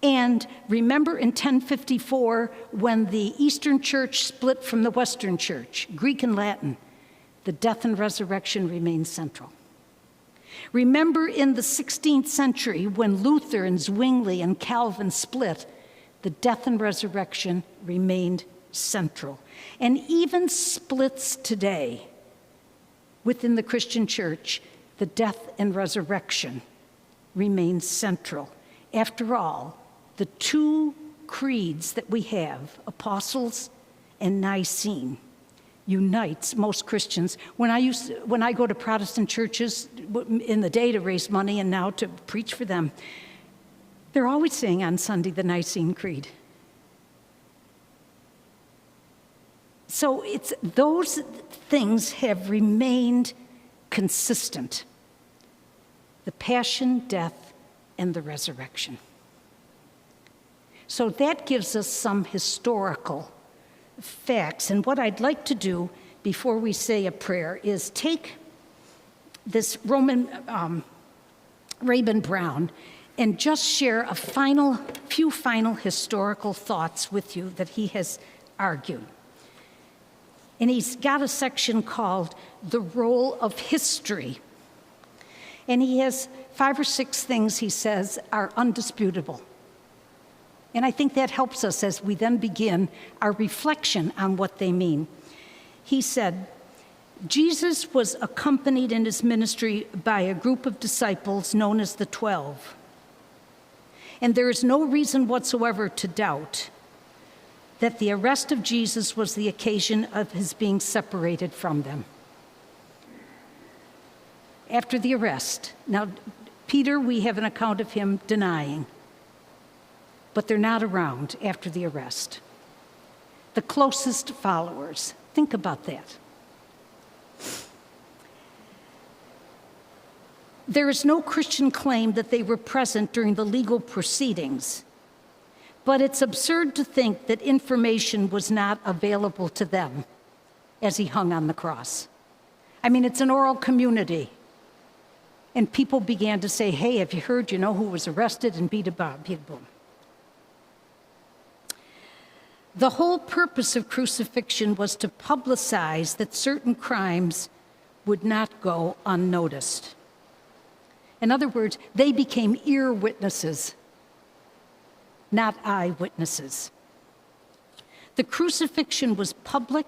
And remember in 1054, when the Eastern Church split from the Western Church, Greek and Latin, the death and resurrection remained central. Remember in the 16th century, when Luther and Zwingli and Calvin split, the death and resurrection remained central. And even splits today within the Christian church, the death and resurrection remains central. After all, the two creeds that we have, Apostles and Nicene, unites most Christians. When I go to Protestant churches in the day to raise money and now to preach for them, they're always saying on Sunday the Nicene Creed. So those things have remained consistent. The passion, death, and the resurrection. So that gives us some historical facts. And what I'd like to do before we say a prayer is take this Raymond Brown and just share a few final historical thoughts with you that he has argued. And he's got a section called The Role of History. And he has 5 or 6 things he says are undisputable. And I think that helps us as we then begin our reflection on what they mean. He said, Jesus was accompanied in his ministry by a group of disciples known as the 12. And there is no reason whatsoever to doubt that the arrest of Jesus was the occasion of his being separated from them. After the arrest, now Peter, we have an account of him denying, but they're not around after the arrest. The closest followers, think about that. There is no Christian claim that they were present during the legal proceedings, but it's absurd to think that information was not available to them as he hung on the cross. I mean, it's an oral community. And people began to say, hey, have you heard, who was arrested and beat about? The whole purpose of crucifixion was to publicize that certain crimes would not go unnoticed. In other words, they became ear witnesses, not eyewitnesses. The crucifixion was public,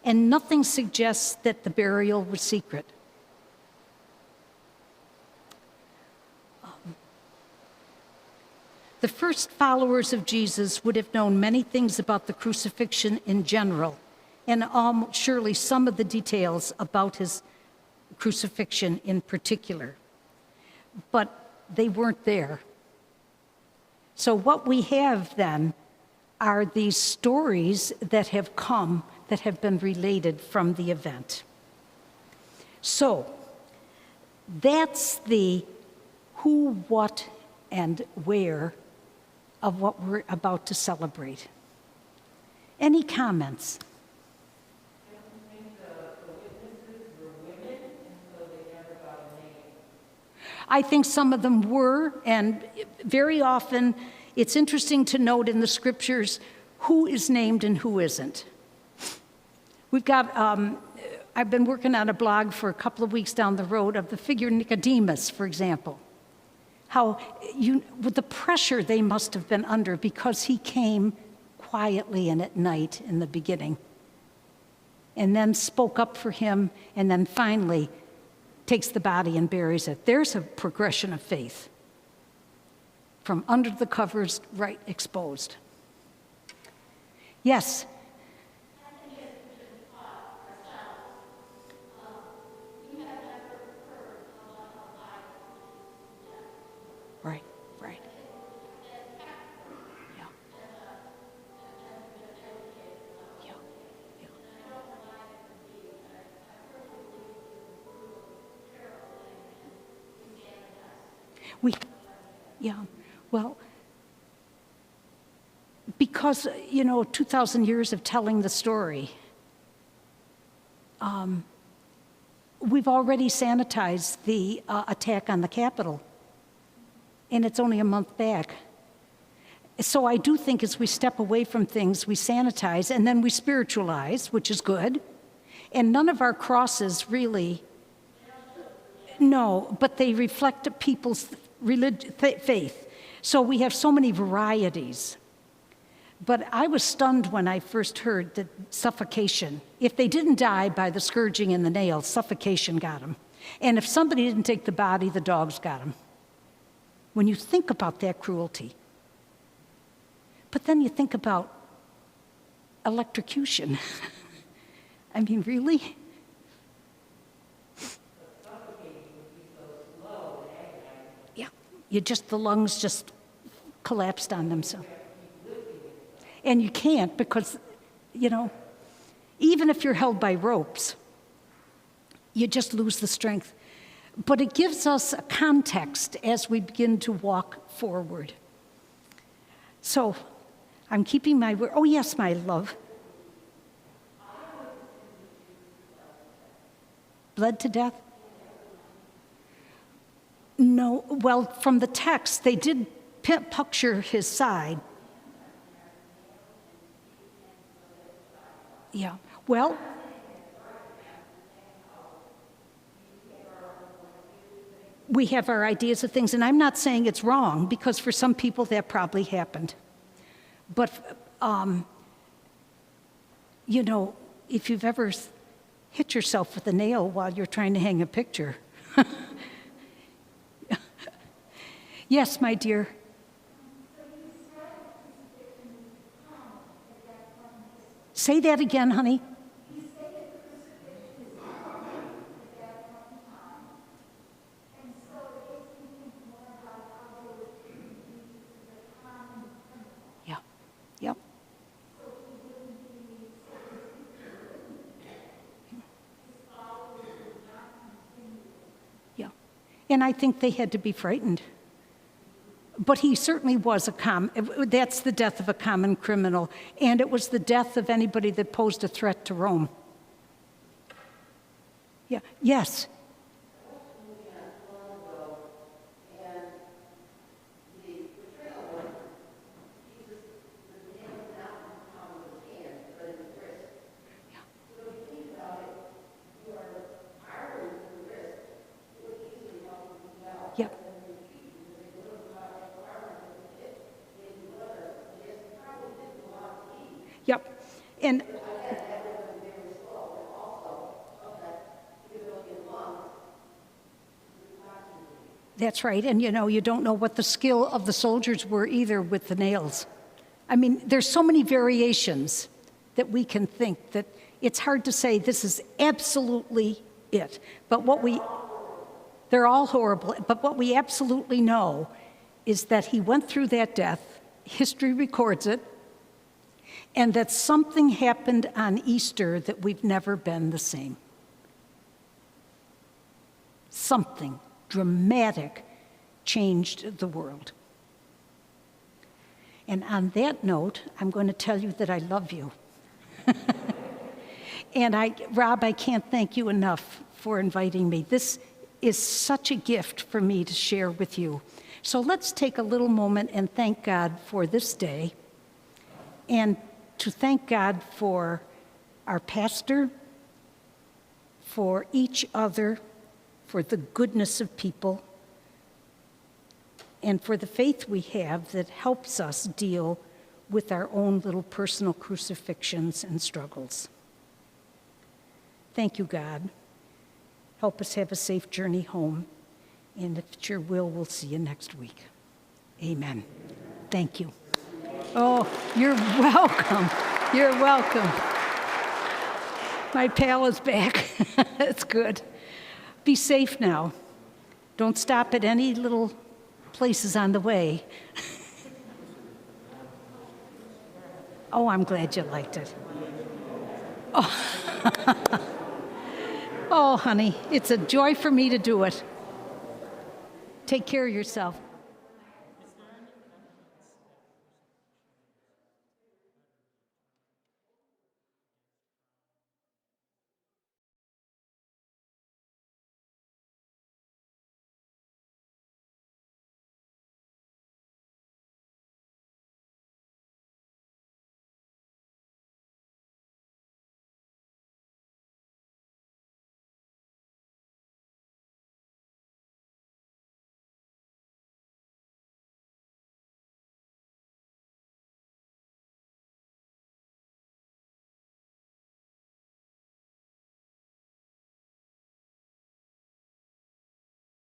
and nothing suggests that the burial was secret. The first followers of Jesus would have known many things about the crucifixion in general, and surely some of the details about his crucifixion in particular. But they weren't there. So what we have then are these stories that have come, that have been related from the event. So that's the who, what, and where of what we're about to celebrate. Any comments? I don't think the witnesses were women, and so they never got a name. I think some of them were, and very often it's interesting to note in the scriptures who is named and who isn't. We've got, I've been working on a blog for a couple of weeks down the road of the figure Nicodemus, for example. How with the pressure they must have been under because he came quietly and at night in the beginning and then spoke up for him and then finally takes the body and buries it. There's a progression of faith from under the covers right exposed. Yes? Right, right. Yeah. Yeah, yeah. Well, because, 2,000 years of telling the story, we've already sanitized the attack on the Capitol. And it's only a month back. So I do think as we step away from things, we sanitize and then we spiritualize, which is good. And none of our crosses really, no, but they reflect people's faith. So we have so many varieties. But I was stunned when I first heard that suffocation, if they didn't die by the scourging and the nails, suffocation got them. And if somebody didn't take the body, the dogs got them. When you think about that cruelty. But then you think about electrocution. I mean, really? Yeah, the lungs just collapsed on themselves. And you can't because, even if you're held by ropes, you just lose the strength. But it gives us a context as we begin to walk forward. So I'm keeping my word. Oh, yes, my love. bled to death? No, well, from the text, they did puncture his side. Yeah, well, we have our ideas of things, and I'm not saying it's wrong, because for some people that probably happened. But, you know, if you've ever hit yourself with a nail while you're trying to hang a picture. Yes, my dear. Say that again, honey. Yeah, yep. Yeah, and I think they had to be frightened. But he certainly was that's the death of a common criminal, and it was the death of anybody that posed a threat to Rome. Yeah, yes. Yep. Yep. And that's right. And you know, you don't know what the skill of the soldiers were either with the nails. I mean, there's so many variations that we can think that it's hard to say this is absolutely it. But they're all horrible. But what we absolutely know is that he went through that death. History records it. And that something happened on Easter that we've never been the same. Something dramatic changed the world. And on that note, I'm going to tell you that I love you. And Rob, I can't thank you enough for inviting me. This is such a gift for me to share with you. So let's take a little moment and thank God for this day, and to thank God for our pastor, for each other, for the goodness of people, and for the faith we have that helps us deal with our own little personal crucifixions and struggles. Thank you, God. Help us have a safe journey home, and if it's your will, we'll see you next week. Amen. Thank you. Oh, you're welcome. You're welcome. My pal is back. That's good. Be safe now. Don't stop at any little places on the way. Oh, I'm glad you liked it. Oh. Oh, honey, it's a joy for me to do it. Take care of yourself.